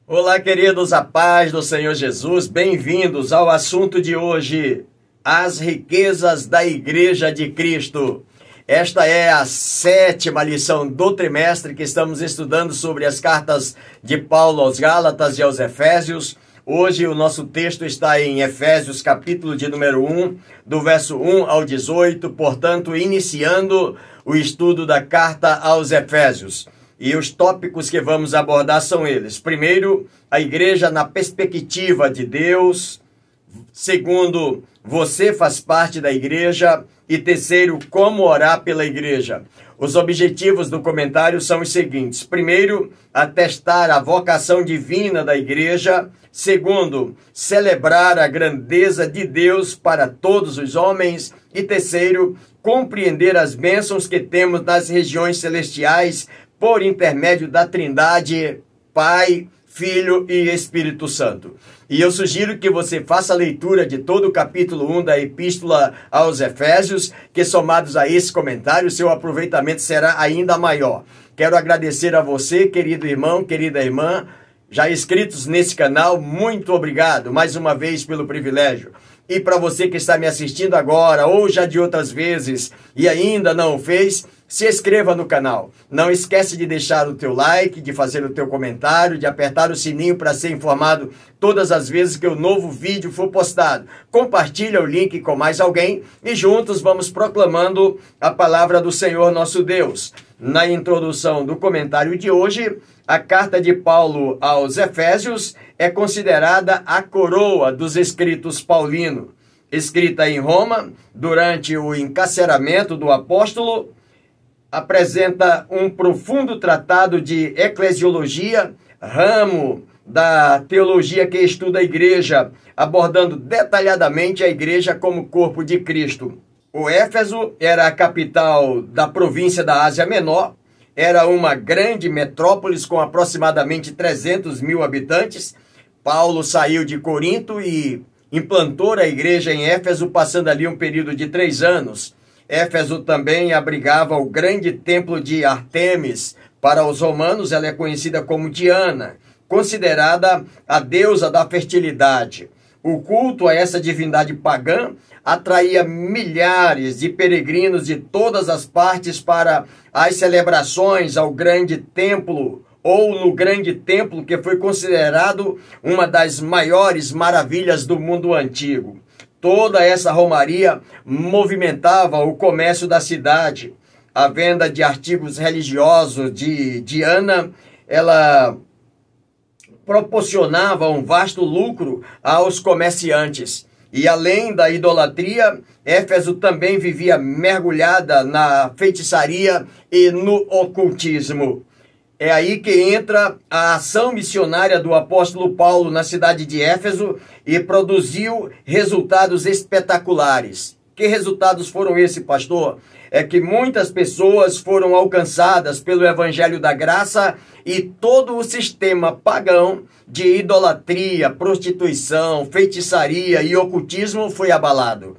Olá, queridos, a paz do Senhor Jesus, bem-vindos ao assunto de hoje, as riquezas da Igreja de Cristo. Esta é a 7ª lição do trimestre que estamos estudando sobre as cartas de Paulo aos Gálatas e aos Efésios. Hoje o nosso texto está em Efésios, capítulo de número 1, do verso 1 ao 18, portanto, iniciando o estudo da carta aos Efésios. E os tópicos que vamos abordar são eles. Primeiro, a igreja na perspectiva de Deus. Segundo, você faz parte da igreja. E terceiro, como orar pela igreja. Os objetivos do comentário são os seguintes. Primeiro, atestar a vocação divina da igreja. Segundo, celebrar a grandeza de Deus para todos os homens. E terceiro, compreender as bênçãos que temos nas regiões celestiais por intermédio da Trindade, Pai, Filho e Espírito Santo. E eu sugiro que você faça a leitura de todo o capítulo 1 da Epístola aos Efésios, que somados a esse comentário, seu aproveitamento será ainda maior. Quero agradecer a você, querido irmão, querida irmã, já inscritos nesse canal, muito obrigado mais uma vez pelo privilégio. E para você que está me assistindo agora ou já de outras vezes e ainda não o fez, se inscreva no canal. Não esquece de deixar o teu like, de fazer o teu comentário, de apertar o sininho para ser informado todas as vezes que o novo vídeo for postado. Compartilha o link com mais alguém e juntos vamos proclamando a palavra do Senhor nosso Deus. Na introdução do comentário de hoje, a carta de Paulo aos Efésios é considerada a coroa dos escritos paulinos. Escrita em Roma, durante o encarceramento do apóstolo, apresenta um profundo tratado de eclesiologia, ramo da teologia que estuda a igreja, abordando detalhadamente a igreja como corpo de Cristo. O Éfeso era a capital da província da Ásia Menor, era uma grande metrópolis com aproximadamente 300 mil habitantes. Paulo saiu de Corinto e implantou a igreja em Éfeso, passando ali um período de 3 anos. Éfeso também abrigava o grande templo de Ártemis. Para os romanos, ela é conhecida como Diana, considerada a deusa da fertilidade. O culto a essa divindade pagã atraía milhares de peregrinos de todas as partes para as celebrações ao grande templo, ou no grande templo, que foi considerado uma das maiores maravilhas do mundo antigo. Toda essa romaria movimentava o comércio da cidade. A venda de artigos religiosos de Diana, ela proporcionava um vasto lucro aos comerciantes. E além da idolatria, Éfeso também vivia mergulhada na feitiçaria e no ocultismo. É aí que entra a ação missionária do apóstolo Paulo na cidade de Éfeso e produziu resultados espetaculares. Que resultados foram esses, pastor? É que muitas pessoas foram alcançadas pelo evangelho da graça e todo o sistema pagão de idolatria, prostituição, feitiçaria e ocultismo foi abalado.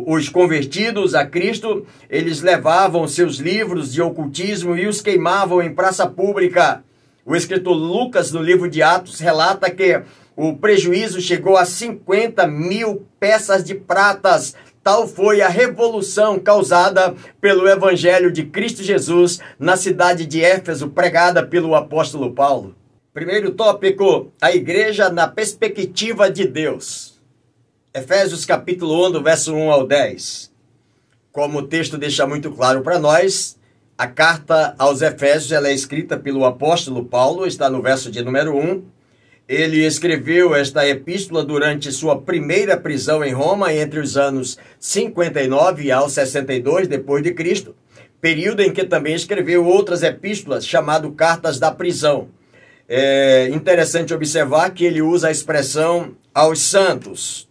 Os convertidos a Cristo, eles levavam seus livros de ocultismo e os queimavam em praça pública. O escritor Lucas, no livro de Atos, relata que o prejuízo chegou a 50 mil peças de pratas. Tal foi a revolução causada pelo evangelho de Cristo Jesus na cidade de Éfeso, pregada pelo apóstolo Paulo. Primeiro tópico, a igreja na perspectiva de Deus. Efésios capítulo 1, do verso 1 ao 10. Como o texto deixa muito claro para nós, a carta aos Efésios ela é escrita pelo apóstolo Paulo, está no verso de número 1. Ele escreveu esta epístola durante sua primeira prisão em Roma, entre os anos 59 ao 62 depois de Cristo, período em que também escreveu outras epístolas, chamado Cartas da Prisão. É interessante observar que ele usa a expressão aos santos.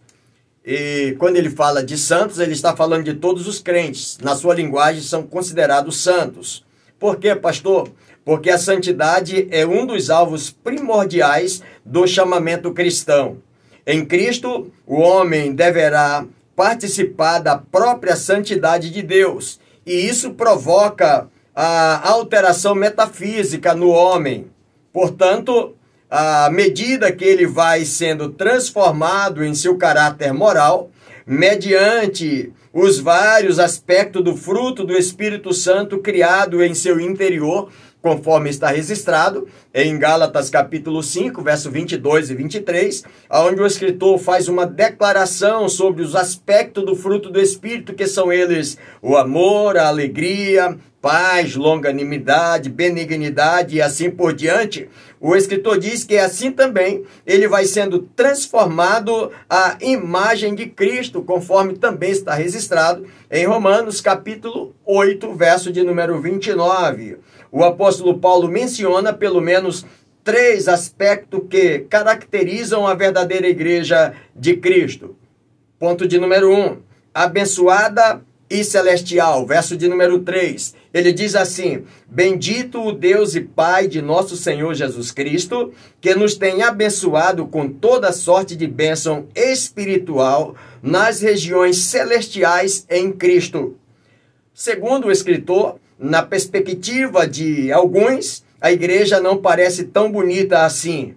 E quando ele fala de santos, ele está falando de todos os crentes. Na sua linguagem, são considerados santos. Por quê, pastor? Porque a santidade é um dos alvos primordiais do chamamento cristão. Em Cristo, o homem deverá participar da própria santidade de Deus. E isso provoca a alteração metafísica no homem. Portanto, à medida que ele vai sendo transformado em seu caráter moral, mediante os vários aspectos do fruto do Espírito Santo criado em seu interior, conforme está registrado em Gálatas capítulo 5, verso 22 e 23, onde o escritor faz uma declaração sobre os aspectos do fruto do Espírito, que são eles o amor, a alegria, paz, longanimidade, benignidade e assim por diante. O escritor diz que assim também ele vai sendo transformado à imagem de Cristo, conforme também está registrado em Romanos capítulo 8, verso de número 29. O apóstolo Paulo menciona pelo menos 3 aspectos que caracterizam a verdadeira igreja de Cristo. Ponto de número 1, abençoada e celestial. Verso de número 3, ele diz assim: bendito o Deus e Pai de nosso Senhor Jesus Cristo, que nos tem abençoado com toda sorte de bênção espiritual nas regiões celestiais em Cristo. Segundo o escritor, na perspectiva de alguns, a igreja não parece tão bonita assim,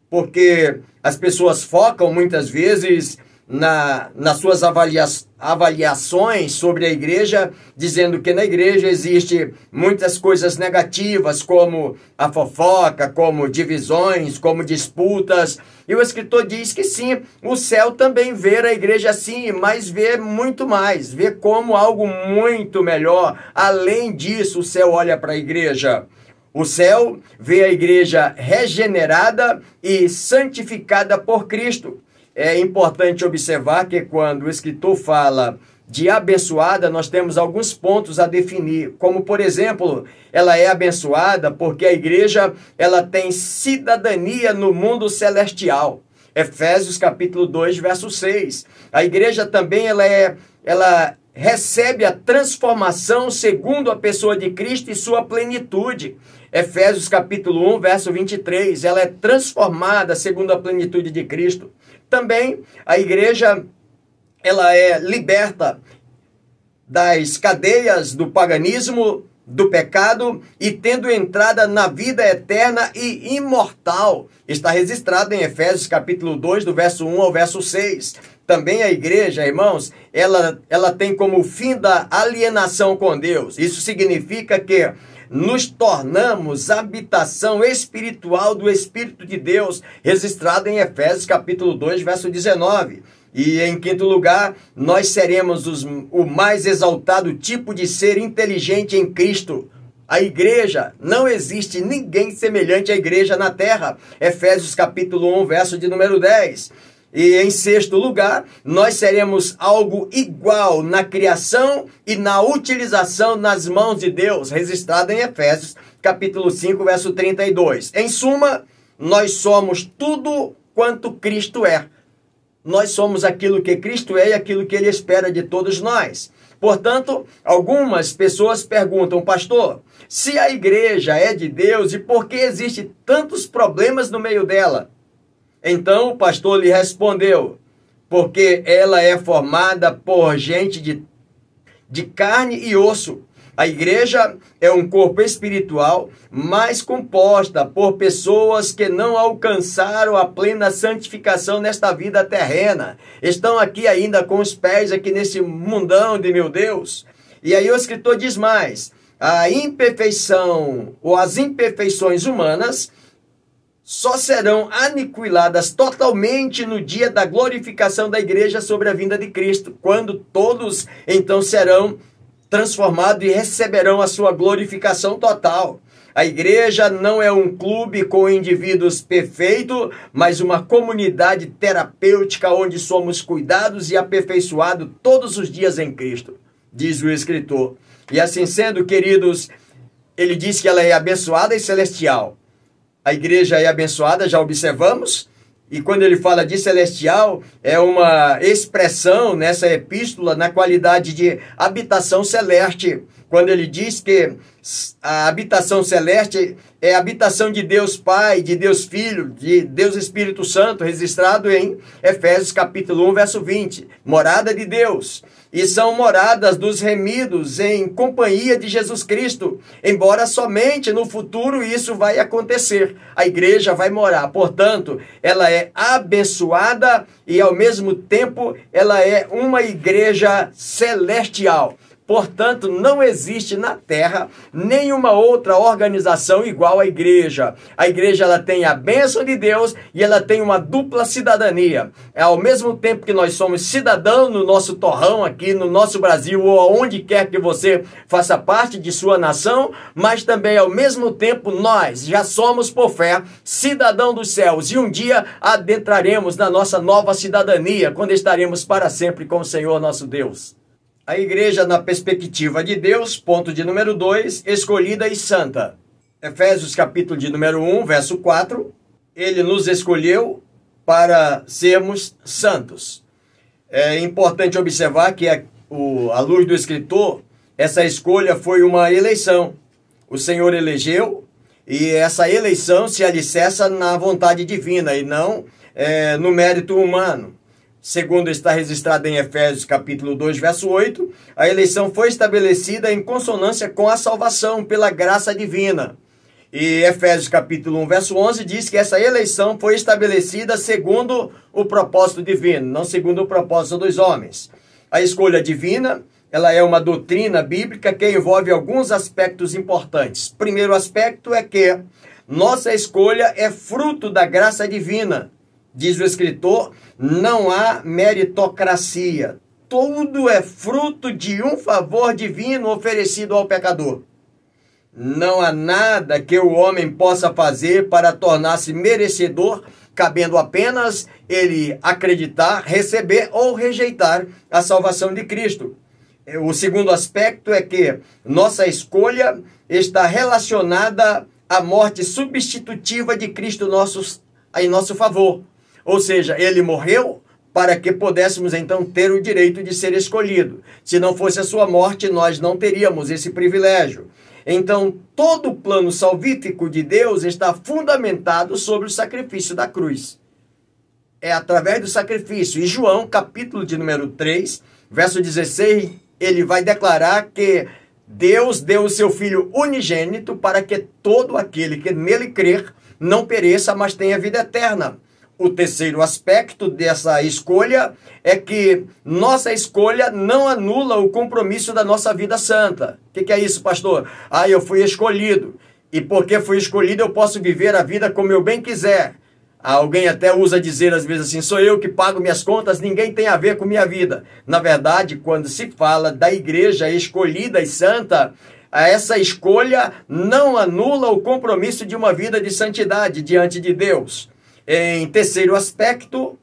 porque as pessoas focam muitas vezes nas suas avaliações sobre a igreja, dizendo que na igreja existe muitas coisas negativas, como a fofoca, como divisões, como disputas. E o escritor diz que sim, o céu também vê a igreja assim, mas vê muito mais, vê como algo muito melhor. Além disso, o céu olha para a igreja. O céu vê a igreja regenerada e santificada por Cristo. É importante observar que quando o escritor fala de abençoada, nós temos alguns pontos a definir, como por exemplo, ela é abençoada porque a igreja ela tem cidadania no mundo celestial. Efésios capítulo 2, verso 6. A igreja também ela recebe a transformação segundo a pessoa de Cristo e sua plenitude. Efésios capítulo 1, verso 23. Ela é transformada segundo a plenitude de Cristo. Também a igreja ela é liberta das cadeias do paganismo, do pecado e tendo entrada na vida eterna e imortal. Está registrado em Efésios capítulo 2, do verso 1 ao verso 6. Também a igreja, irmãos, ela tem como fim da alienação com Deus. Isso significa que nos tornamos habitação espiritual do Espírito de Deus, registrado em Efésios capítulo 2, verso 19. E em quinto lugar, nós seremos o mais exaltado tipo de ser inteligente em Cristo. A igreja, não existe ninguém semelhante à igreja na terra. Efésios capítulo 1, verso de número 10. E em sexto lugar, nós seremos algo igual na criação e na utilização nas mãos de Deus, registrado em Efésios, capítulo 5, verso 32. Em suma, nós somos tudo quanto Cristo é. Nós somos aquilo que Cristo é e aquilo que Ele espera de todos nós. Portanto, algumas pessoas perguntam, pastor, se a igreja é de Deus e por que existem tantos problemas no meio dela? Então o pastor lhe respondeu, porque ela é formada por gente de carne e osso. A igreja é um corpo espiritual, mas composta por pessoas que não alcançaram a plena santificação nesta vida terrena. Estão aqui ainda com os pés aqui nesse mundão de meu Deus. E aí o escritor diz mais, a imperfeição ou as imperfeições humanas só serão aniquiladas totalmente no dia da glorificação da igreja sobre a vinda de Cristo, quando todos então serão transformados e receberão a sua glorificação total. A igreja não é um clube com indivíduos perfeitos, mas uma comunidade terapêutica onde somos cuidados e aperfeiçoados todos os dias em Cristo, diz o escritor. E assim sendo, queridos, ele diz que ela é abençoada e celestial. A igreja é abençoada, já observamos, e quando ele fala de celestial, é uma expressão nessa epístola na qualidade de habitação celeste, quando ele diz que a habitação celeste é a habitação de Deus Pai, de Deus Filho, de Deus Espírito Santo, registrado em Efésios capítulo 1, verso 20. Morada de Deus. E são moradas dos remidos em companhia de Jesus Cristo, embora somente no futuro isso vai acontecer. A igreja vai morar, portanto, ela é abençoada e ao mesmo tempo ela é uma igreja celestial. Portanto, não existe na terra nenhuma outra organização igual à igreja. A igreja ela tem a bênção de Deus e ela tem uma dupla cidadania. Ao mesmo tempo que nós somos cidadãos no nosso torrão aqui no nosso Brasil ou aonde quer que você faça parte de sua nação, mas também ao mesmo tempo nós já somos por fé cidadão dos céus e um dia adentraremos na nossa nova cidadania quando estaremos para sempre com o Senhor nosso Deus. A igreja na perspectiva de Deus, ponto de número 2, escolhida e santa. Efésios capítulo de número 1, verso 4, ele nos escolheu para sermos santos. É importante observar que à luz do escritor, essa escolha foi uma eleição. O Senhor elegeu e essa eleição se alicerça na vontade divina e não no mérito humano. Segundo está registrado em Efésios capítulo 2, verso 8, a eleição foi estabelecida em consonância com a salvação pela graça divina. E Efésios capítulo 1, verso 11 diz que essa eleição foi estabelecida segundo o propósito divino, não segundo o propósito dos homens. A escolha divina, ela é uma doutrina bíblica que envolve alguns aspectos importantes. O primeiro aspecto é que nossa escolha é fruto da graça divina. Diz o escritor, não há meritocracia. Tudo é fruto de um favor divino oferecido ao pecador. Não há nada que o homem possa fazer para tornar-se merecedor, cabendo apenas ele acreditar, receber ou rejeitar a salvação de Cristo. O segundo aspecto é que nossa escolha está relacionada à morte substitutiva de Cristo em nosso favor. Ou seja, ele morreu para que pudéssemos então ter o direito de ser escolhido. Se não fosse a sua morte, nós não teríamos esse privilégio. Então, todo o plano salvífico de Deus está fundamentado sobre o sacrifício da cruz. É através do sacrifício. E João, capítulo de número 3, verso 16, ele vai declarar que Deus deu o seu Filho unigênito para que todo aquele que nele crer não pereça, mas tenha vida eterna. O terceiro aspecto dessa escolha é que nossa escolha não anula o compromisso da nossa vida santa. O que é isso, pastor? Eu fui escolhido. E porque fui escolhido, eu posso viver a vida como eu bem quiser. Alguém até usa dizer às vezes assim, sou eu que pago minhas contas, ninguém tem a ver com minha vida. Na verdade, quando se fala da igreja escolhida e santa, essa escolha não anula o compromisso de uma vida de santidade diante de Deus. Em terceiro aspecto,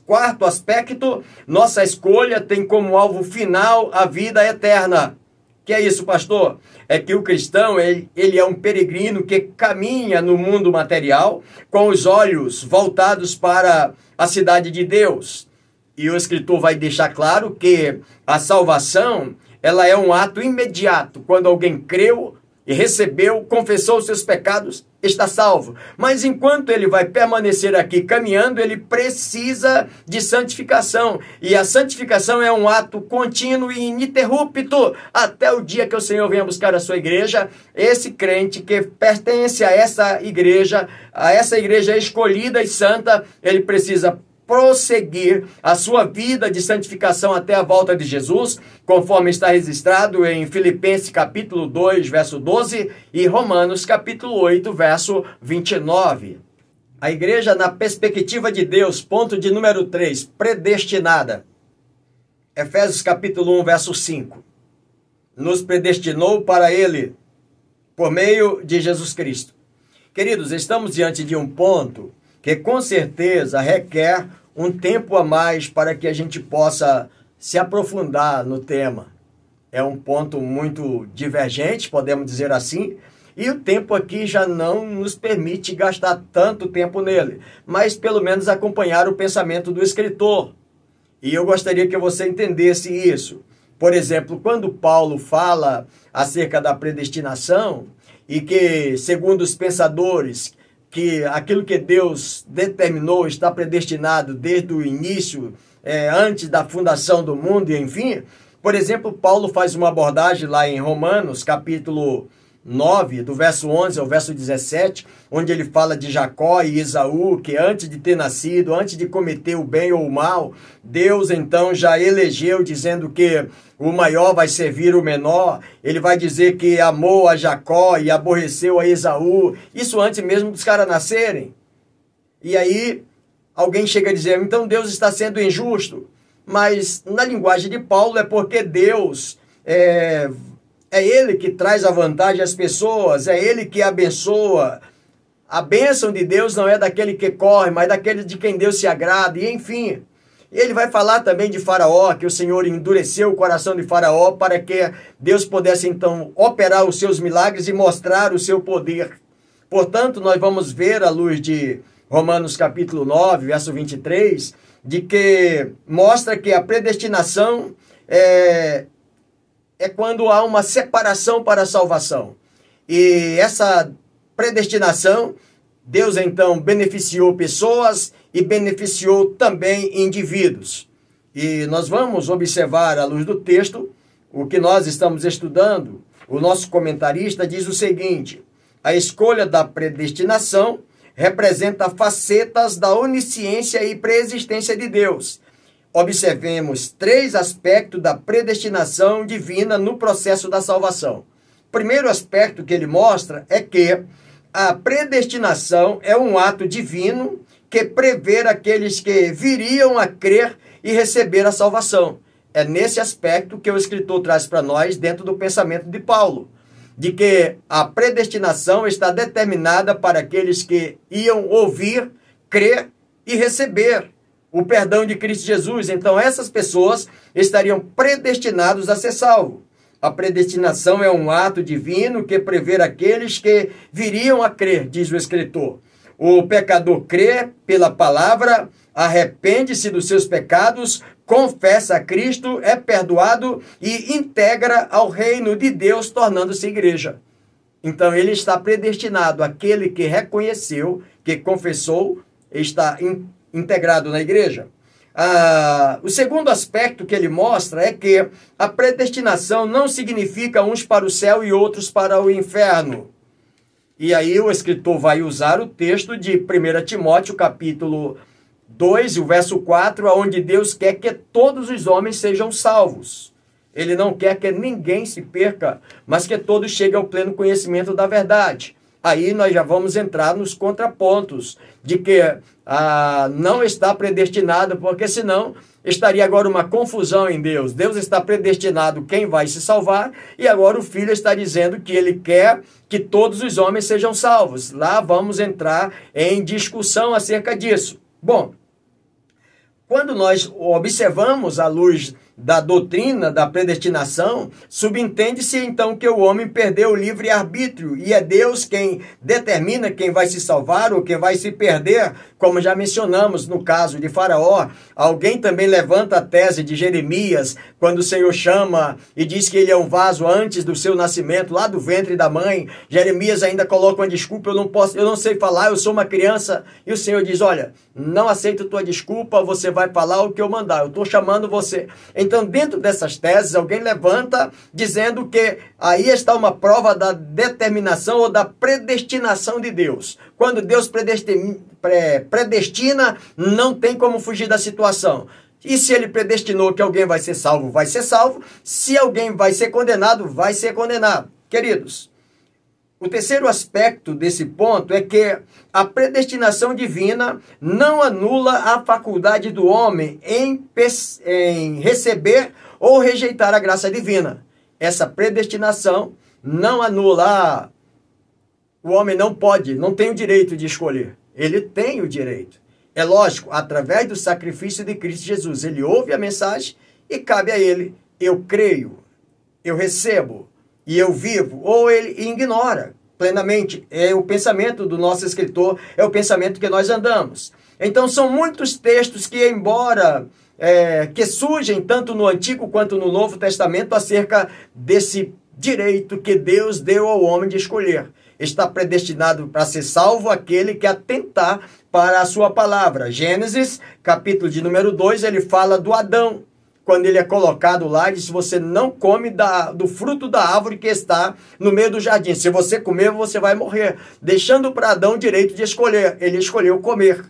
quarto aspecto, nossa escolha tem como alvo final a vida eterna. Que é isso, pastor? É que o cristão, ele é um peregrino que caminha no mundo material com os olhos voltados para a cidade de Deus. E o escritor vai deixar claro que a salvação, ela é um ato imediato. Quando alguém creu e recebeu, confessou os seus pecados, está salvo. Mas enquanto ele vai permanecer aqui caminhando, ele precisa de santificação. E a santificação é um ato contínuo e ininterrupto até o dia que o Senhor venha buscar a sua igreja. Esse crente que pertence a essa igreja escolhida e santa, ele precisa prosseguir a sua vida de santificação até a volta de Jesus, conforme está registrado em Filipenses capítulo 2, verso 12 e Romanos capítulo 8, verso 29. A igreja na perspectiva de Deus, ponto de número 3, predestinada. Efésios capítulo 1, verso 5. Nos predestinou para Ele, por meio de Jesus Cristo. Queridos, estamos diante de um ponto que com certeza requer um tempo a mais para que a gente possa se aprofundar no tema. É um ponto muito divergente, podemos dizer assim, e o tempo aqui já não nos permite gastar tanto tempo nele, mas pelo menos acompanhar o pensamento do escritor. E eu gostaria que você entendesse isso, Por exemplo, quando Paulo fala acerca da predestinação, e que, segundo os pensadores, que aquilo que Deus determinou está predestinado desde o início, antes da fundação do mundo, e enfim. Por exemplo, Paulo faz uma abordagem lá em Romanos, capítulo 9, do verso 11 ao verso 17, onde ele fala de Jacó e Esaú, que antes de ter nascido, antes de cometer o bem ou o mal, Deus então já elegeu, dizendo que o maior vai servir o menor. Ele vai dizer que amou a Jacó e aborreceu a Esaú, isso antes mesmo dos caras nascerem. E aí alguém chega a dizer, então Deus está sendo injusto. Mas na linguagem de Paulo é porque Deus é Ele que traz a vantagem às pessoas, é Ele que abençoa. A bênção de Deus não é daquele que corre, mas daquele de quem Deus se agrada, e enfim. Ele vai falar também de Faraó, que o Senhor endureceu o coração de Faraó para que Deus pudesse então operar os seus milagres e mostrar o seu poder. Portanto, nós vamos ver à luz de Romanos capítulo 9, verso 23, de que mostra que a predestinação é quando há uma separação para a salvação. E essa predestinação, Deus então beneficiou pessoas e beneficiou também indivíduos. E nós vamos observar à luz do texto o que nós estamos estudando. O nosso comentarista diz o seguinte: a escolha da predestinação representa facetas da onisciência e preexistência de Deus. Observemos 3 aspectos da predestinação divina no processo da salvação. O primeiro aspecto que ele mostra é que a predestinação é um ato divino que prevê aqueles que viriam a crer e receber a salvação. É nesse aspecto que o escritor traz para nós dentro do pensamento de Paulo, de que a predestinação está determinada para aqueles que iam ouvir, crer e receber o perdão de Cristo Jesus. Então essas pessoas estariam predestinados a ser salvos. A predestinação é um ato divino que prevê aqueles que viriam a crer, diz o escritor. O pecador crê pela palavra, arrepende-se dos seus pecados, confessa a Cristo, é perdoado e integra ao reino de Deus, tornando-se igreja. Então ele está predestinado, aquele que reconheceu, que confessou, está integrado na igreja. O segundo aspecto que ele mostra é que a predestinação não significa uns para o céu e outros para o inferno. E aí o escritor vai usar o texto de 1 Timóteo, capítulo 2, o verso 4, onde Deus quer que todos os homens sejam salvos. Ele não quer que ninguém se perca, mas que todos cheguem ao pleno conhecimento da verdade. Aí nós já vamos entrar nos contrapontos de que não está predestinado, porque senão estaria agora uma confusão em Deus. Deus está predestinado quem vai se salvar, e agora o Filho está dizendo que ele quer que todos os homens sejam salvos. Lá vamos entrar em discussão acerca disso. Bom, quando nós observamos à luz da doutrina da predestinação, subentende-se então que o homem perdeu o livre-arbítrio e é Deus quem determina quem vai se salvar ou quem vai se perder, como já mencionamos no caso de Faraó. Alguém também levanta a tese de Jeremias, quando o Senhor chama e diz que ele é um vaso antes do seu nascimento, lá do ventre da mãe. Jeremias ainda coloca uma desculpa: eu não sei falar, eu sou uma criança. E o Senhor diz: olha, não aceito tua desculpa, você vai falar o que eu mandar, eu estou chamando você. Então, dentro dessas teses, alguém levanta dizendo que aí está uma prova da determinação ou da predestinação de Deus. Quando Deus predestina, não tem como fugir da situação. E se ele predestinou que alguém vai ser salvo, vai ser salvo. Se alguém vai ser condenado, vai ser condenado. Queridos, o terceiro aspecto desse ponto é que a predestinação divina não anula a faculdade do homem em receber ou rejeitar a graça divina. Essa predestinação não anula. O homem não tem o direito de escolher. Ele tem o direito. É lógico, através do sacrifício de Cristo Jesus. Ele ouve a mensagem e cabe a ele: eu creio, eu recebo e eu vivo, ou ele ignora plenamente. É o pensamento do nosso escritor, é o pensamento que nós andamos. Então são muitos textos que, embora que surgem tanto no Antigo quanto no Novo Testamento acerca desse direito que Deus deu ao homem de escolher. Está predestinado para ser salvo aquele que atentar para a sua palavra. Gênesis, capítulo de número 2, ele fala do Adão. Quando ele é colocado lá, ele diz: você não come do fruto da árvore que está no meio do jardim. Se você comer, você vai morrer. Deixando para Adão o direito de escolher. Ele escolheu comer.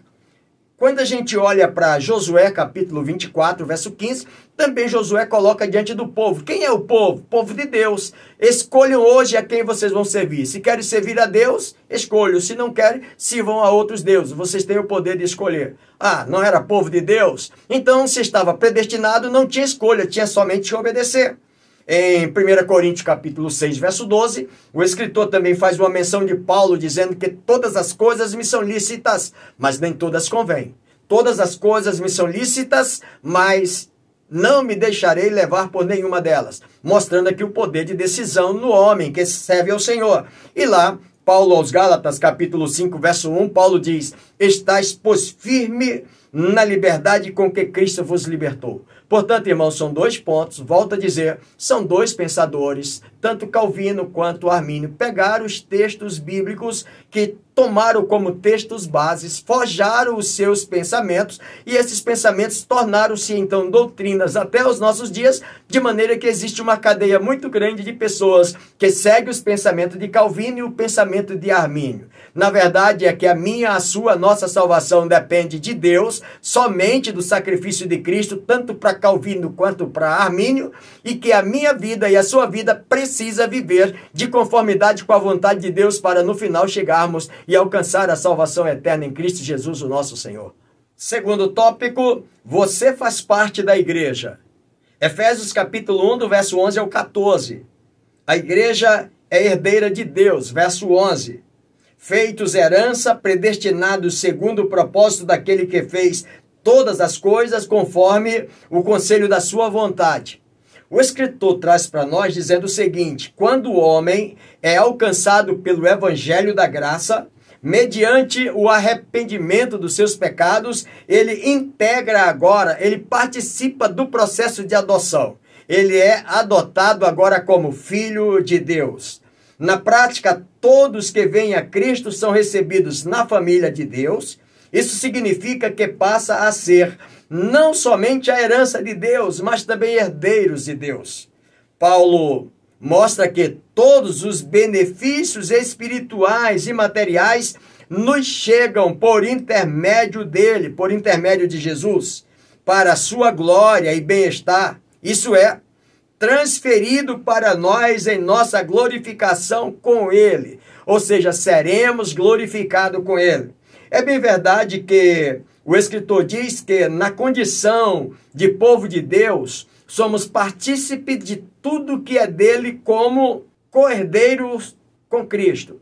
Quando a gente olha para Josué, capítulo 24, verso 15, também Josué coloca diante do povo. Quem é o povo? O povo de Deus. Escolham hoje a quem vocês vão servir. Se querem servir a Deus, escolham. Se não querem, sirvam a outros deuses. Vocês têm o poder de escolher. Ah, não era povo de Deus? Então, se estava predestinado, não tinha escolha, tinha somente que obedecer. Em 1 Coríntios capítulo 6, verso 12, o escritor também faz uma menção de Paulo, dizendo que todas as coisas me são lícitas, mas nem todas convêm. Todas as coisas me são lícitas, mas não me deixarei levar por nenhuma delas. Mostrando aqui o poder de decisão no homem que serve ao Senhor. E lá, Paulo aos Gálatas, capítulo 5, verso 1, Paulo diz: estais, pois, firme na liberdade com que Cristo vos libertou. Portanto, irmãos, são dois pontos, volto a dizer, são dois pensadores, tanto Calvino quanto Armínio, pegaram os textos bíblicos que tomaram como textos bases, forjaram os seus pensamentos, e esses pensamentos tornaram-se, então, doutrinas até os nossos dias, de maneira que existe uma cadeia muito grande de pessoas que seguem os pensamentos de Calvino e o pensamento de Armínio. Na verdade, é que a minha, a sua, a nossa salvação depende de Deus, somente do sacrifício de Cristo, tanto para Calvino quanto para Armínio, e que a minha vida e a sua vida precisa viver de conformidade com a vontade de Deus para no final chegarmos e alcançar a salvação eterna em Cristo Jesus, o nosso Senhor. Segundo tópico, você faz parte da igreja. Efésios capítulo 1, do verso 11 ao 14. A igreja é herdeira de Deus, verso 11. Feitos herança, predestinados segundo o propósito daquele que fez todas as coisas conforme o conselho da sua vontade. O escritor traz para nós dizendo o seguinte: quando o homem é alcançado pelo evangelho da graça, mediante o arrependimento dos seus pecados, ele integra agora, ele participa do processo de adoção. Ele é adotado agora como filho de Deus. Na prática, todos que vêm a Cristo são recebidos na família de Deus. Isso significa que passa a ser não somente a herança de Deus, mas também herdeiros de Deus. Paulo mostra que todos os benefícios espirituais e materiais nos chegam por intermédio dele, por intermédio de Jesus, para a sua glória e bem-estar. Isso é, transferido para nós em nossa glorificação com ele. Ou seja, seremos glorificados com ele. É bem verdade que o escritor diz que na condição de povo de Deus, somos partícipes de tudo que é dele como co-herdeiros com Cristo.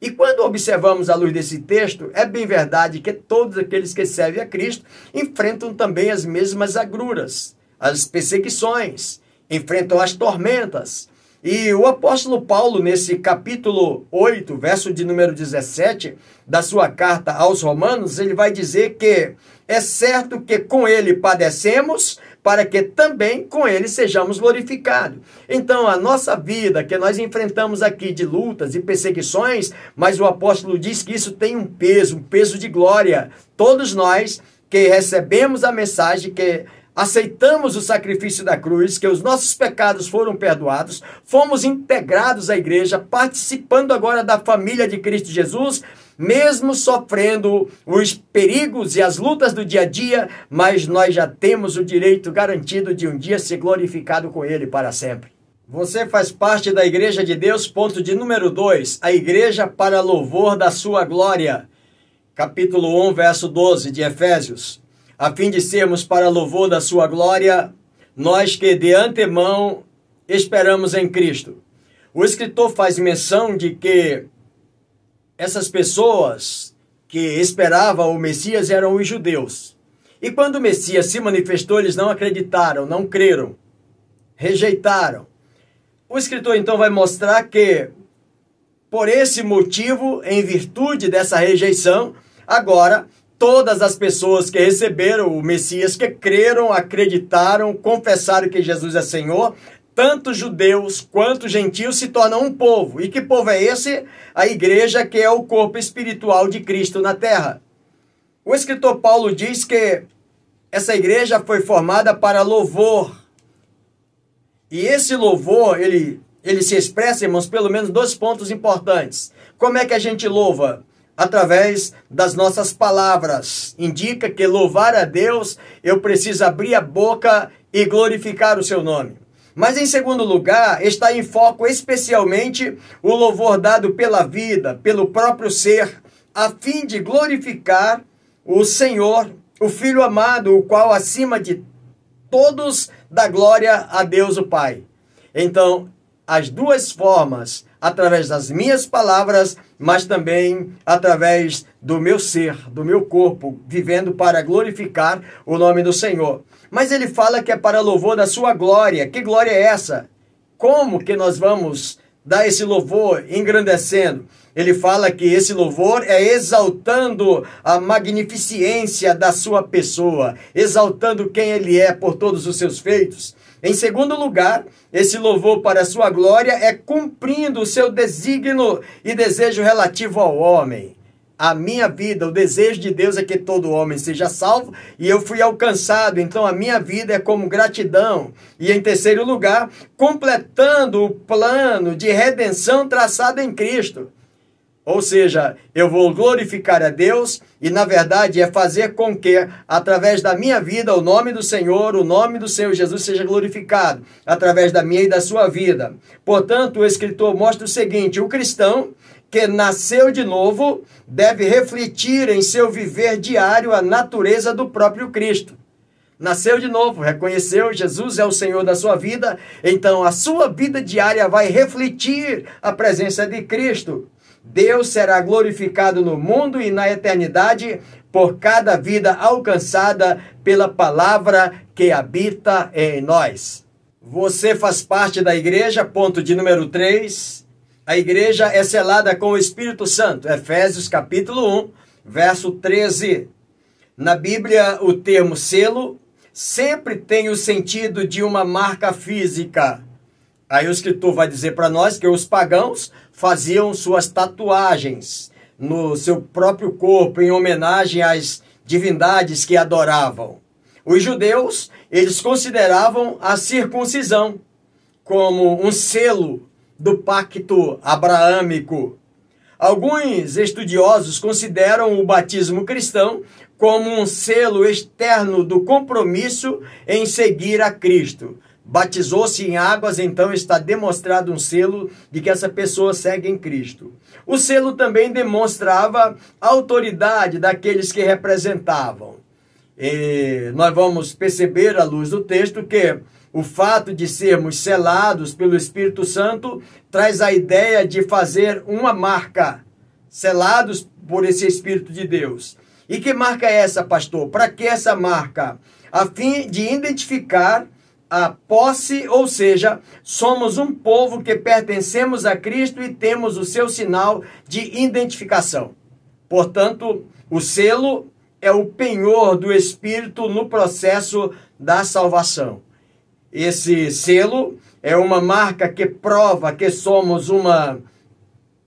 E quando observamos à luz desse texto, é bem verdade que todos aqueles que servem a Cristo enfrentam também as mesmas agruras, as perseguições, enfrentam as tormentas. E o apóstolo Paulo, nesse capítulo 8, verso de número 17, da sua carta aos Romanos, ele vai dizer que é certo que com ele padecemos, para que também com ele sejamos glorificados. Então, a nossa vida que nós enfrentamos aqui de lutas e perseguições, mas o apóstolo diz que isso tem um peso de glória. Todos nós que recebemos a mensagem que aceitamos o sacrifício da cruz, que os nossos pecados foram perdoados, fomos integrados à igreja, participando agora da família de Cristo Jesus, mesmo sofrendo os perigos e as lutas do dia a dia, mas nós já temos o direito garantido de um dia ser glorificado com Ele para sempre. Você faz parte da igreja de Deus, ponto de número 2, a igreja para louvor da sua glória. Capítulo 1, verso 12 de Efésios. A fim de sermos para louvor da sua glória, nós que de antemão esperamos em Cristo. O escritor faz menção de que essas pessoas que esperavam o Messias eram os judeus. E quando o Messias se manifestou, eles não acreditaram, não creram, rejeitaram. O escritor então vai mostrar que, por esse motivo, em virtude dessa rejeição, agora todas as pessoas que receberam o Messias, que creram, acreditaram, confessaram que Jesus é Senhor, tanto judeus quanto gentios se tornam um povo. E que povo é esse? A igreja, que é o corpo espiritual de Cristo na terra. O escritor Paulo diz que essa igreja foi formada para louvor. E esse louvor, ele se expressa, irmãos, pelo menos 2 pontos importantes. Como é que a gente louva? Através das nossas palavras. Indica que louvar a Deus, eu preciso abrir a boca e glorificar o seu nome. Mas em segundo lugar, está em foco especialmente o louvor dado pela vida, pelo próprio ser, a fim de glorificar o Senhor, o Filho amado, o qual acima de todos dá glória a Deus o Pai. Então, as 2 formas, através das minhas palavras, mas também através do meu ser, do meu corpo, vivendo para glorificar o nome do Senhor. Mas ele fala que é para louvor da sua glória. Que glória é essa? Como que nós vamos dar esse louvor engrandecendo? Ele fala que esse louvor é exaltando a magnificência da sua pessoa, exaltando quem ele é por todos os seus feitos. Em segundo lugar, esse louvor para a sua glória é cumprindo o seu desígnio e desejo relativo ao homem. A minha vida, o desejo de Deus é que todo homem seja salvo, e eu fui alcançado, então a minha vida é como gratidão. E em terceiro lugar, completando o plano de redenção traçado em Cristo. Ou seja, eu vou glorificar a Deus e, na verdade, é fazer com que, através da minha vida, o nome do Senhor, o nome do Senhor Jesus seja glorificado, através da minha e da sua vida. Portanto, o escritor mostra o seguinte: o cristão que nasceu de novo deve refletir em seu viver diário a natureza do próprio Cristo. Nasceu de novo, reconheceu Jesus é o Senhor da sua vida, então a sua vida diária vai refletir a presença de Cristo. Deus será glorificado no mundo e na eternidade por cada vida alcançada pela palavra que habita em nós. Você faz parte da igreja, ponto de número 3. A igreja é selada com o Espírito Santo. Efésios capítulo 1, verso 13. Na Bíblia, o termo selo sempre tem o sentido de uma marca física. Aí o escritor vai dizer para nós que os pagãos faziam suas tatuagens no seu próprio corpo em homenagem às divindades que adoravam. Os judeus, eles consideravam a circuncisão como um selo do pacto abraâmico. Alguns estudiosos consideram o batismo cristão como um selo externo do compromisso em seguir a Cristo. Batizou-se em águas, então está demonstrado um selo de que essa pessoa segue em Cristo. O selo também demonstrava a autoridade daqueles que representavam. E nós vamos perceber, à luz do texto, que o fato de sermos selados pelo Espírito Santo traz a ideia de fazer uma marca, selados por esse Espírito de Deus. E que marca é essa, pastor? Para que essa marca? A fim de identificar a posse, ou seja, somos um povo que pertencemos a Cristo e temos o seu sinal de identificação. Portanto, o selo é o penhor do Espírito no processo da salvação. Esse selo é uma marca que prova que somos uma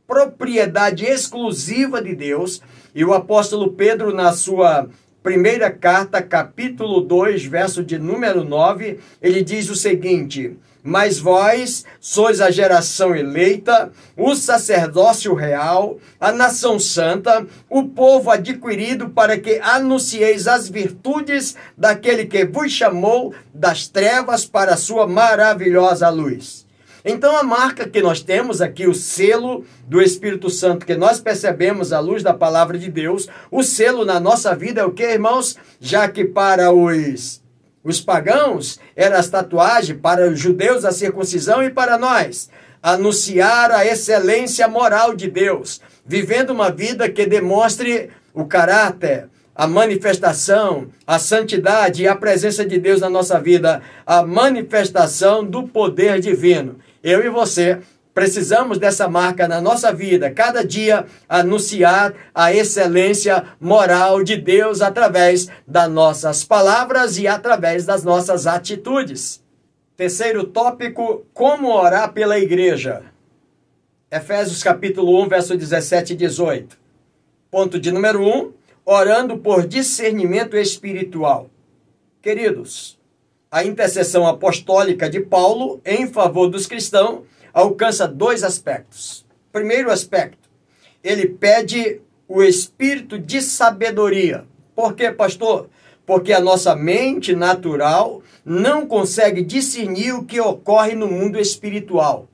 propriedade exclusiva de Deus. E o apóstolo Pedro, na sua primeira carta, capítulo 2, verso de número 9, ele diz o seguinte: mas vós sois a geração eleita, o sacerdócio real, a nação santa, o povo adquirido, para que anuncieis as virtudes daquele que vos chamou das trevas para a sua maravilhosa luz. Então a marca que nós temos aqui, o selo do Espírito Santo, que nós percebemos à luz da palavra de Deus, o selo na nossa vida é o que, irmãos? Já que para os pagãos era as tatuagens, para os judeus a circuncisão, e para nós anunciar a excelência moral de Deus, vivendo uma vida que demonstre o caráter, a manifestação, a santidade e a presença de Deus na nossa vida, a manifestação do poder divino. Eu e você Precisamos dessa marca na nossa vida, cada dia anunciar a excelência moral de Deus através das nossas palavras e através das nossas atitudes. Terceiro tópico, como orar pela igreja. Efésios capítulo 1, verso 17 e 18. Ponto de número 1, orando por discernimento espiritual. Queridos, a intercessão apostólica de Paulo em favor dos cristãos alcança dois aspectos. Primeiro aspecto, ele pede o espírito de sabedoria. Por quê, pastor? Porque a nossa mente natural não consegue discernir o que ocorre no mundo espiritual.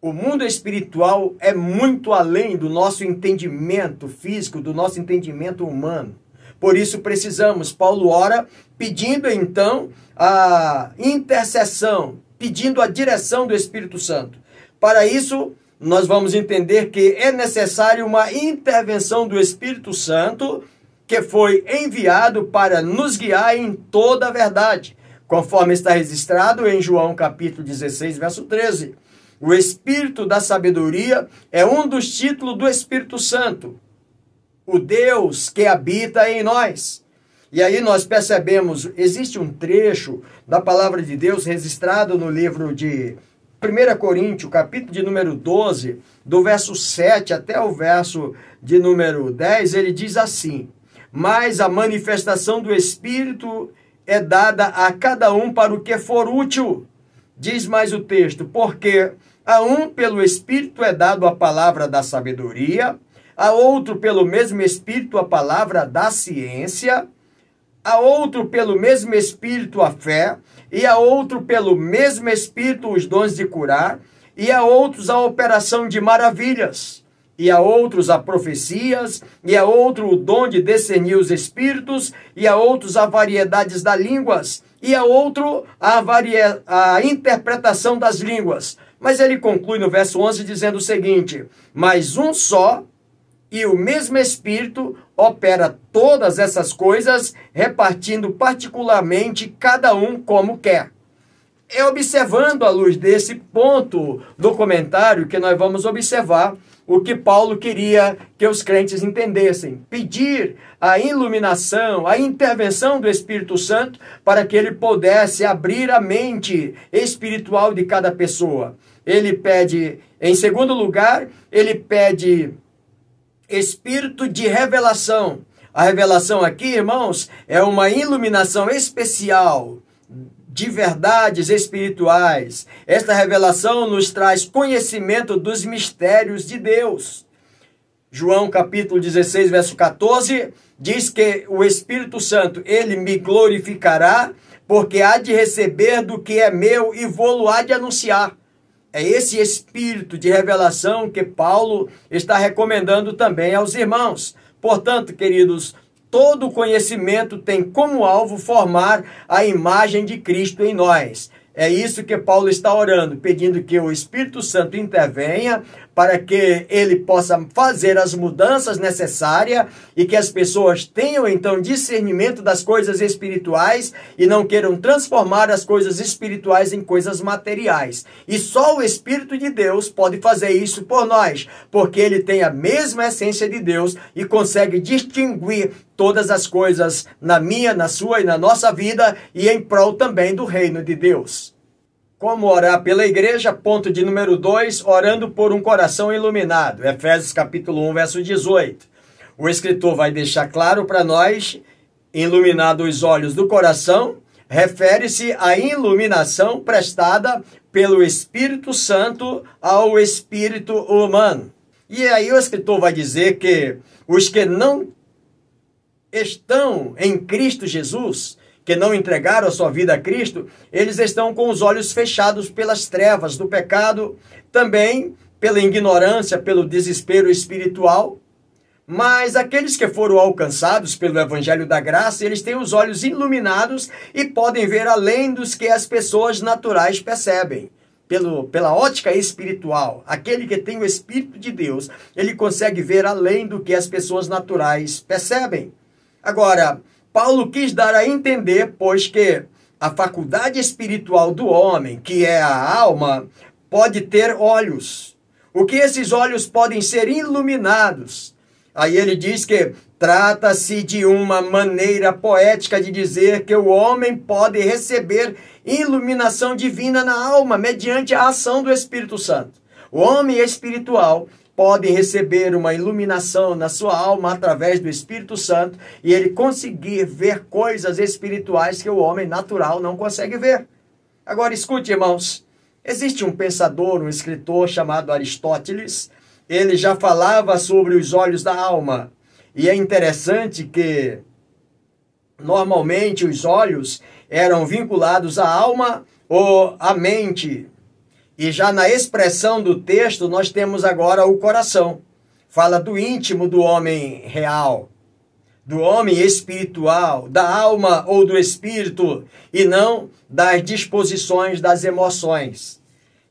O mundo espiritual é muito além do nosso entendimento físico, do nosso entendimento humano. Por isso precisamos, Paulo ora pedindo então a intercessão, pedindo a direção do Espírito Santo. Para isso, nós vamos entender que é necessário uma intervenção do Espírito Santo, que foi enviado para nos guiar em toda a verdade, conforme está registrado em João capítulo 16, verso 13. O Espírito da sabedoria é um dos títulos do Espírito Santo, o Deus que habita em nós. E aí nós percebemos, existe um trecho da palavra de Deus registrado no livro de 1 Coríntios, capítulo de número 12, do verso 7 até o verso de número 10, ele diz assim: mas a manifestação do Espírito é dada a cada um para o que for útil. Diz mais o texto, porque a um pelo Espírito é dado a palavra da sabedoria, a outro pelo mesmo Espírito a palavra da ciência, a outro pelo mesmo Espírito a fé, e a outro pelo mesmo Espírito os dons de curar, e a outros a operação de maravilhas, e a outros a profecias, e a outro o dom de discernir os espíritos, e a outros a variedades das línguas, e a outro a interpretação das línguas. Mas ele conclui no verso 11 dizendo o seguinte: mas um só e o mesmo Espírito opera todas essas coisas, repartindo particularmente cada um como quer. É observando à luz desse ponto do comentário que nós vamos observar o que Paulo queria que os crentes entendessem. Pedir a iluminação, a intervenção do Espírito Santo para que ele pudesse abrir a mente espiritual de cada pessoa. Ele pede, em segundo lugar, ele pede espírito de revelação. A revelação aqui, irmãos, é uma iluminação especial de verdades espirituais. Esta revelação nos traz conhecimento dos mistérios de Deus. João capítulo 16, verso 14, diz que o Espírito Santo, ele me glorificará, porque há de receber do que é meu e vou-lo há de anunciar. É esse espírito de revelação que Paulo está recomendando também aos irmãos. Portanto, queridos, todo conhecimento tem como alvo formar a imagem de Cristo em nós. É isso que Paulo está orando, pedindo que o Espírito Santo intervenha para que ele possa fazer as mudanças necessárias e que as pessoas tenham então discernimento das coisas espirituais e não queiram transformar as coisas espirituais em coisas materiais. E só o Espírito de Deus pode fazer isso por nós, porque ele tem a mesma essência de Deus e consegue distinguir todas as coisas na minha, na sua e na nossa vida e em prol também do reino de Deus. Como orar pela igreja? Ponto de número 2, orando por um coração iluminado. Efésios capítulo 1, verso 18. O escritor vai deixar claro para nós, iluminado os olhos do coração, refere-se à iluminação prestada pelo Espírito Santo ao espírito humano. E aí o escritor vai dizer que os que não estão em Cristo Jesus, que não entregaram a sua vida a Cristo, eles estão com os olhos fechados pelas trevas do pecado, também pela ignorância, pelo desespero espiritual. Mas aqueles que foram alcançados pelo Evangelho da Graça, eles têm os olhos iluminados e podem ver além dos que as pessoas naturais percebem. Pela ótica espiritual, aquele que tem o Espírito de Deus, ele consegue ver além do que as pessoas naturais percebem. Agora, Paulo quis dar a entender, pois que a faculdade espiritual do homem, que é a alma, pode ter olhos. O que esses olhos podem ser iluminados? Aí ele diz que trata-se de uma maneira poética de dizer que o homem pode receber iluminação divina na alma mediante a ação do Espírito Santo. O homem espiritual pode receber uma iluminação na sua alma através do Espírito Santo e ele conseguir ver coisas espirituais que o homem natural não consegue ver. Agora escute, irmãos, existe um pensador, um escritor chamado Aristóteles. Ele já falava sobre os olhos da alma. E é interessante que, normalmente, os olhos eram vinculados à alma ou à mente. E já na expressão do texto, nós temos agora o coração. Fala do íntimo do homem real, do homem espiritual, da alma ou do espírito, e não das disposições das emoções.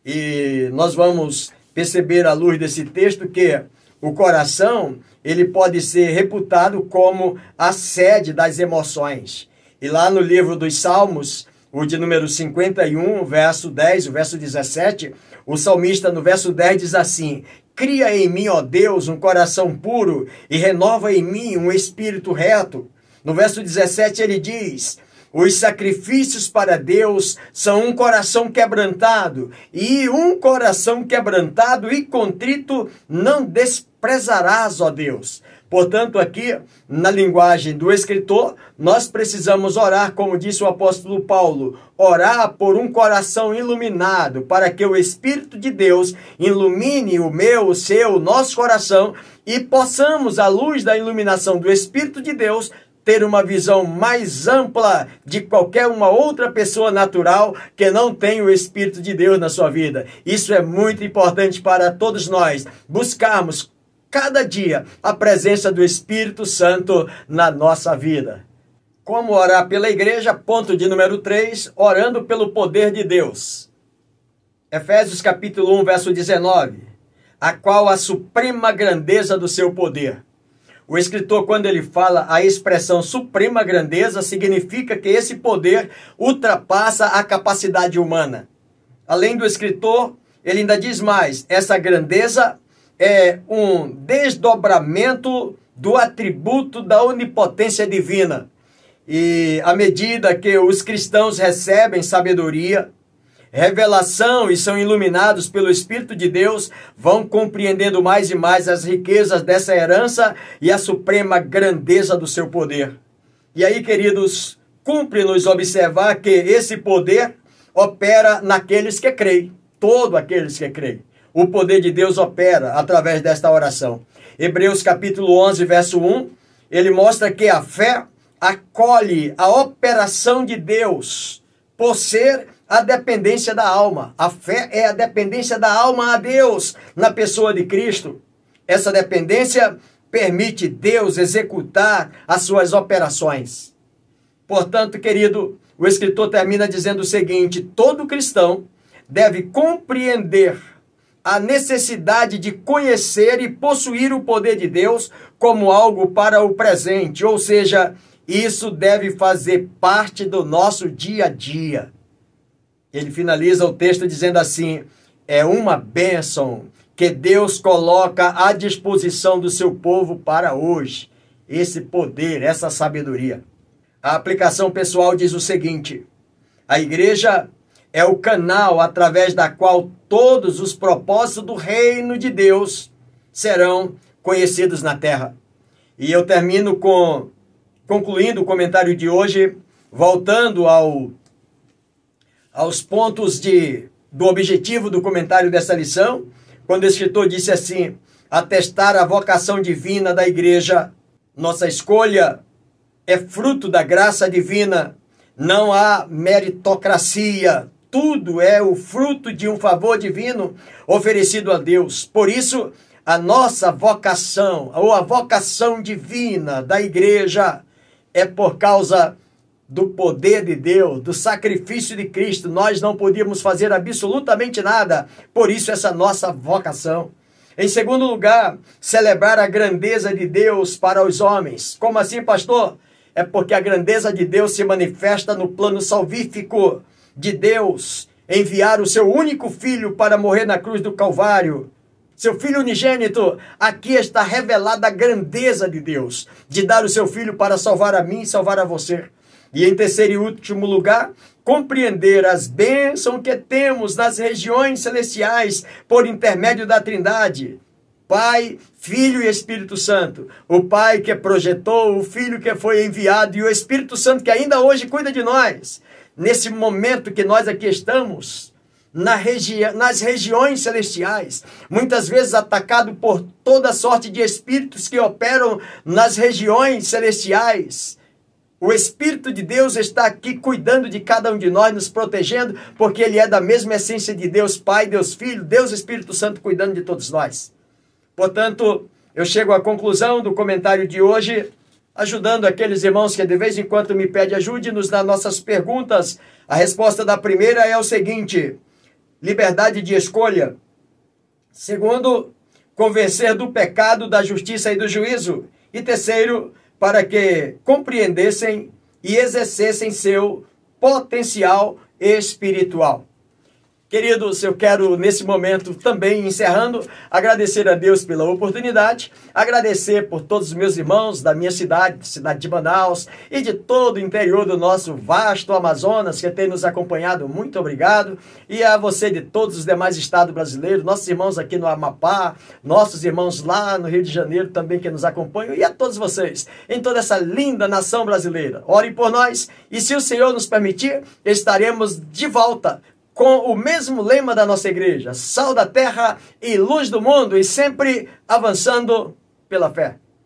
E nós vamos perceber à luz desse texto que o coração, ele pode ser reputado como a sede das emoções. E lá no livro dos Salmos, o de número 51, verso 10, o verso 17, o salmista no verso 10 diz assim: cria em mim, ó Deus, um coração puro e renova em mim um espírito reto. No verso 17 ele diz: os sacrifícios para Deus são um coração quebrantado, e um coração quebrantado e contrito não desprezarás, ó Deus. Portanto, aqui, na linguagem do escritor, nós precisamos orar, como disse o apóstolo Paulo, orar por um coração iluminado, para que o Espírito de Deus ilumine o meu, o seu, o nosso coração, e possamos, à luz da iluminação do Espírito de Deus, ter uma visão mais ampla de qualquer uma outra pessoa natural que não tem o Espírito de Deus na sua vida. Isso é muito importante para todos nós, buscarmos cada dia a presença do Espírito Santo na nossa vida. Como orar pela igreja? Ponto de número 3, orando pelo poder de Deus. Efésios capítulo 1, verso 19. A qual a suprema grandeza do seu poder. O escritor, quando ele fala a expressão suprema grandeza, significa que esse poder ultrapassa a capacidade humana. Além do escritor, ele ainda diz mais: essa grandeza é um desdobramento do atributo da onipotência divina. E à medida que os cristãos recebem sabedoria, revelação e são iluminados pelo Espírito de Deus, vão compreendendo mais e mais as riquezas dessa herança e a suprema grandeza do seu poder. E aí, queridos, cumpre-nos observar que esse poder opera naqueles que creem, todos aqueles que creem. O poder de Deus opera através desta oração. Hebreus capítulo 11, verso 1, ele mostra que a fé acolhe a operação de Deus por ser a dependência da alma. A fé é a dependência da alma a Deus na pessoa de Cristo. Essa dependência permite Deus executar as suas operações. Portanto, querido, o escritor termina dizendo o seguinte: todo cristão deve compreender a necessidade de conhecer e possuir o poder de Deus como algo para o presente, ou seja, isso deve fazer parte do nosso dia a dia. Ele finaliza o texto dizendo assim: é uma bênção que Deus coloca à disposição do seu povo para hoje, esse poder, essa sabedoria. A aplicação pessoal diz o seguinte: a igreja é o canal através da qual todos os propósitos do reino de Deus serão conhecidos na terra. E eu termino concluindo o comentário de hoje, voltando aos pontos do objetivo do comentário dessa lição, quando o escritor disse assim: atestar a vocação divina da igreja. Nossa escolha é fruto da graça divina, não há meritocracia, tudo é o fruto de um favor divino oferecido a Deus. Por isso, a nossa vocação, ou a vocação divina da igreja, é por causa do poder de Deus, do sacrifício de Cristo. Nós não podíamos fazer absolutamente nada, por isso essa nossa vocação. Em segundo lugar, celebrar a grandeza de Deus para os homens. Como assim, pastor? É porque a grandeza de Deus se manifesta no plano salvífico de Deus, enviar o seu único filho para morrer na cruz do Calvário, seu filho unigênito, aqui está revelada a grandeza de Deus, de dar o seu filho para salvar a mim e salvar a você. E em terceiro e último lugar, compreender as bênçãos que temos nas regiões celestiais por intermédio da Trindade. Pai, Filho e Espírito Santo. O Pai que projetou, o Filho que foi enviado e o Espírito Santo que ainda hoje cuida de nós. Nesse momento que nós aqui estamos, nas regiões celestiais, muitas vezes atacado por toda sorte de espíritos que operam nas regiões celestiais. O Espírito de Deus está aqui cuidando de cada um de nós, nos protegendo, porque Ele é da mesma essência de Deus Pai, Deus Filho, Deus Espírito Santo cuidando de todos nós. Portanto, eu chego à conclusão do comentário de hoje, ajudando aqueles irmãos que de vez em quando me pedem ajude-nos nas nossas perguntas. A resposta da primeira é o seguinte: liberdade de escolha. Segundo, convencer do pecado, da justiça e do juízo. E terceiro, para que compreendessem e exercessem seu potencial espiritual. Queridos, eu quero nesse momento também, encerrando, agradecer a Deus pela oportunidade, agradecer por todos os meus irmãos da minha cidade, cidade de Manaus, e de todo o interior do nosso vasto Amazonas, que tem nos acompanhado, muito obrigado, e a você de todos os demais estados brasileiros, nossos irmãos aqui no Amapá, nossos irmãos lá no Rio de Janeiro também que nos acompanham, e a todos vocês, em toda essa linda nação brasileira. Orem por nós, e se o Senhor nos permitir, estaremos de volta com o mesmo lema da nossa igreja, sal da terra e luz do mundo, e sempre avançando pela fé.